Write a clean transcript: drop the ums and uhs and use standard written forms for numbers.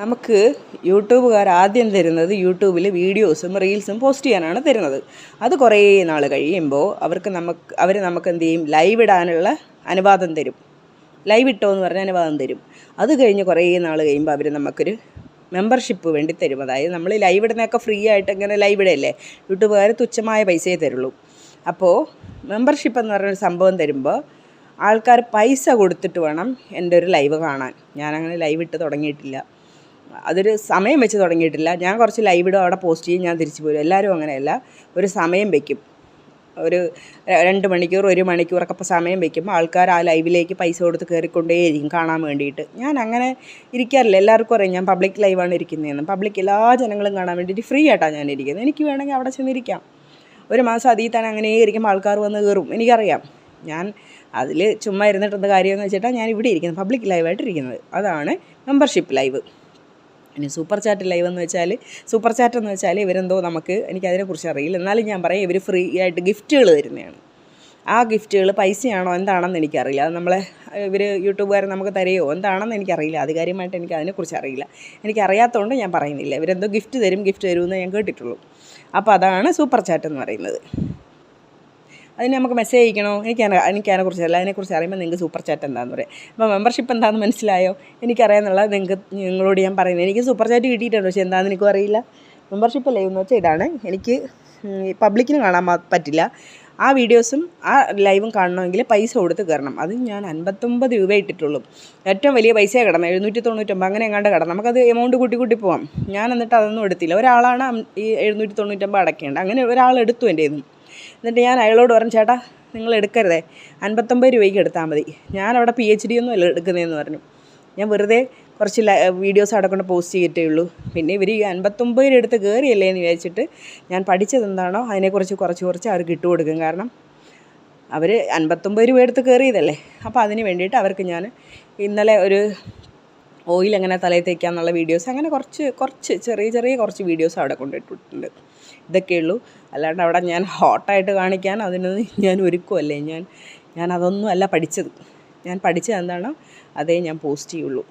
നമുക്ക് യൂട്യൂബുകാർ ആദ്യം തരുന്നത് യൂട്യൂബിൽ വീഡിയോസും റീൽസും പോസ്റ്റ് ചെയ്യാനാണ് തരുന്നത്. അത് കുറേ നാൾ കഴിയുമ്പോൾ അവർ നമുക്ക് എന്ത് ചെയ്യും, ലൈവ് ഇടാനുള്ള അനുവാദം തരും. ലൈവ് ഇട്ടോ എന്ന് പറഞ്ഞാൽ അനുവാദം തരും. അത് കഴിഞ്ഞ് കുറേ നാൾ കഴിയുമ്പോൾ അവർ നമുക്കൊരു മെമ്പർഷിപ്പ് വേണ്ടി തരും. അതായത് നമ്മൾ ലൈവ് ഇടുന്നതൊക്കെ ഫ്രീ ആയിട്ട് ഇങ്ങനെ ലൈവ് ഇടയല്ലേ, യൂട്യൂബുകാർ തുച്ഛമായ പൈസയെ തരുള്ളൂ. അപ്പോൾ മെമ്പർഷിപ്പ് എന്ന് പറഞ്ഞൊരു സംഭവം തരുമ്പോൾ ആൾക്കാർ പൈസ കൊടുത്തിട്ട് വേണം എൻ്റെ ഒരു ലൈവ് കാണാൻ. ഞാനങ്ങനെ ലൈവ് ഇട്ട് തുടങ്ങിയിട്ടില്ല, അതൊരു സമയം വെച്ച് തുടങ്ങിയിട്ടില്ല. ഞാൻ കുറച്ച് ലൈവ് ഇടും, അവിടെ പോസ്റ്റ് ചെയ്യും, ഞാൻ തിരിച്ചു പോരും. എല്ലാവരും അങ്ങനെയല്ല, ഒരു സമയം വയ്ക്കും. ഒരു 2 മണിക്കൂർ 1 മണിക്കൂറൊക്കെ ഇപ്പോൾ സമയം വയ്ക്കുമ്പോൾ ആൾക്കാർ ആ ലൈവിലേക്ക് പൈസ കൊടുത്ത് കയറിക്കൊണ്ടേയിരിക്കും കാണാൻ വേണ്ടിയിട്ട്. ഞാൻ അങ്ങനെ ഇരിക്കാറില്ല. എല്ലാവർക്കും അറിയാം ഞാൻ പബ്ലിക് ലൈവാണ് ഇരിക്കുന്നതെന്ന്. പബ്ലിക് എല്ലാ ജനങ്ങളും കാണാൻ വേണ്ടിയിട്ട് ഫ്രീ ആയിട്ടാണ് ഞാൻ ഇരിക്കുന്നത്. എനിക്ക് വേണമെങ്കിൽ അവിടെ ചെന്നിരിക്കാം. ഒരു മാസം അതിൽ തന്നെ അങ്ങനെ ഇരിക്കുമ്പോൾ ആൾക്കാർ വന്ന് കയറും, എനിക്കറിയാം. ഞാൻ അതിൽ ചുമ്മാ ഇരുന്നിട്ടെന്ത് കാര്യമെന്ന് വെച്ചിട്ടാണ് ഞാൻ ഇവിടെ ഇരിക്കുന്നത്, പബ്ലിക് ലൈവായിട്ട് ഇരിക്കുന്നത്. അതാണ് മെമ്പർഷിപ്പ് ലൈവ്. ഇനി സൂപ്പർ ചാറ്റ് ലൈവ് എന്ന് വെച്ചാൽ, സൂപ്പർ ചാറ്റ് എന്ന് വെച്ചാൽ ഇവരെന്തോ എനിക്കതിനെക്കുറിച്ച് അറിയില്ല, എന്നാലും ഞാൻ പറയാം, ഇവർ ഫ്രീ ആയിട്ട് ഗിഫ്റ്റുകൾ തരുന്നതാണ്. ആ ഗിഫ്റ്റുകൾ പൈസയാണോ എന്താണെന്ന് എനിക്കറിയില്ല. അത് ഇവർ യൂട്യൂബുകാർ നമുക്ക് തരുമോ എന്താണെന്ന് എനിക്കറിയില്ല. ആധികാരികമായിട്ട് എനിക്ക് അതിനെക്കുറിച്ച് അറിയില്ല. എനിക്കറിയാത്തതുകൊണ്ട് ഞാൻ പറയുന്നില്ല. ഇവരെന്തോ ഗിഫ്റ്റ് തരുമെന്ന് ഞാൻ കേട്ടിട്ടുള്ളൂ. അപ്പോൾ അതാണ് സൂപ്പർ ചാറ്റ് എന്ന് പറയുന്നത്. അതിന് നമുക്ക് മെസ്സേജ് അയക്കണോ? എനിക്കതിനെക്കുറിച്ചല്ല. അതിനെക്കുറിച്ച് അറിയുമ്പോൾ നിങ്ങൾക്ക് സൂപ്പർ ചാറ്റ് എന്താണെന്ന് പറയാം. അപ്പോൾ മെമ്പർഷിപ്പ് എന്താണെന്ന് മനസ്സിലായോ? എനിക്കറിയാമെന്നുള്ളത് നിങ്ങളോട് ഞാൻ പറയുന്നത്. എനിക്ക് സൂപ്പർ ചാറ്റ് കിട്ടിയിട്ടുണ്ട്, പക്ഷേ എന്താണെന്ന് എനിക്കും അറിയില്ല. മെമ്പർഷിപ്പ് ലൈവ് എന്ന് വെച്ചാൽ ഇതാണ്. എനിക്ക് പബ്ലിക്കിന് കാണാൻ പറ്റില്ല. ആ വീഡിയോസും ആ ലൈവും കാണണമെങ്കിൽ പൈസ കൊടുത്ത് കയറണം. അത് ഞാൻ 59 രൂപ ഇട്ടിട്ടുള്ളൂ. ഏറ്റവും വലിയ പൈസയാണ് കിടന്നത്, 799 അങ്ങനെ എങ്ങാണ്ട് കിടന്നു. നമുക്കത് എമൗണ്ട് കൂട്ടി പോകാം. ഞാൻ എന്നിട്ട് അതൊന്നും എടുത്തില്ല. ഒരാളാണ് ഈ 799 അടയ്ക്കേണ്ടത്. അങ്ങനെ ഒരാൾ എടുത്തു എൻ്റെ കയ്യിൽ നിന്ന്. എന്നിട്ട് ഞാൻ അയാളോട് പറഞ്ഞു, ചേട്ടാ നിങ്ങൾ എടുക്കരുതേ, 59 രൂപയ്ക്ക് എടുത്താൽ മതി. ഞാനവിടെ PhD ഒന്നും അല്ല എടുക്കുന്നതെന്ന് പറഞ്ഞു. ഞാൻ വെറുതെ കുറച്ച് വീഡിയോസ് അവിടെ കൊണ്ട് പോസ്റ്റ് ചെയ്തിട്ടേ ഉള്ളൂ. പിന്നെ ഇവർ ഈ 59 രൂപ എടുത്ത് കയറിയല്ലേ എന്ന് വിചാരിച്ചിട്ട് ഞാൻ പഠിച്ചത് എന്താണോ അതിനെക്കുറിച്ച് കുറച്ച് അവർക്ക് ഇട്ട് കൊടുക്കും. കാരണം അവർ 59 രൂപ എടുത്ത് കയറിയതല്ലേ. അപ്പോൾ അതിന് വേണ്ടിയിട്ട് അവർക്ക് ഞാൻ ഇന്നലെ ഒരു ഓയിൽ എങ്ങനെ തലയിൽ തേക്കാന്നുള്ള വീഡിയോസ്, അങ്ങനെ കുറച്ച് ചെറിയ കുറച്ച് വീഡിയോസ് അവിടെ കൊണ്ടിട്ടിട്ടുണ്ട്. ഇതൊക്കെയുള്ളൂ. അല്ലാണ്ട് അവിടെ ഞാൻ ഹോട്ടായിട്ട് കാണിക്കാൻ അതിനൊന്നും ഞാൻ ഒരുക്കുമല്ലേ. ഞാൻ അതൊന്നും അല്ല പഠിച്ചത്. ഞാൻ പഠിച്ചത് എന്താണോ അതേ ഞാൻ പോസ്റ്റ് ചെയ്യുള്ളൂ.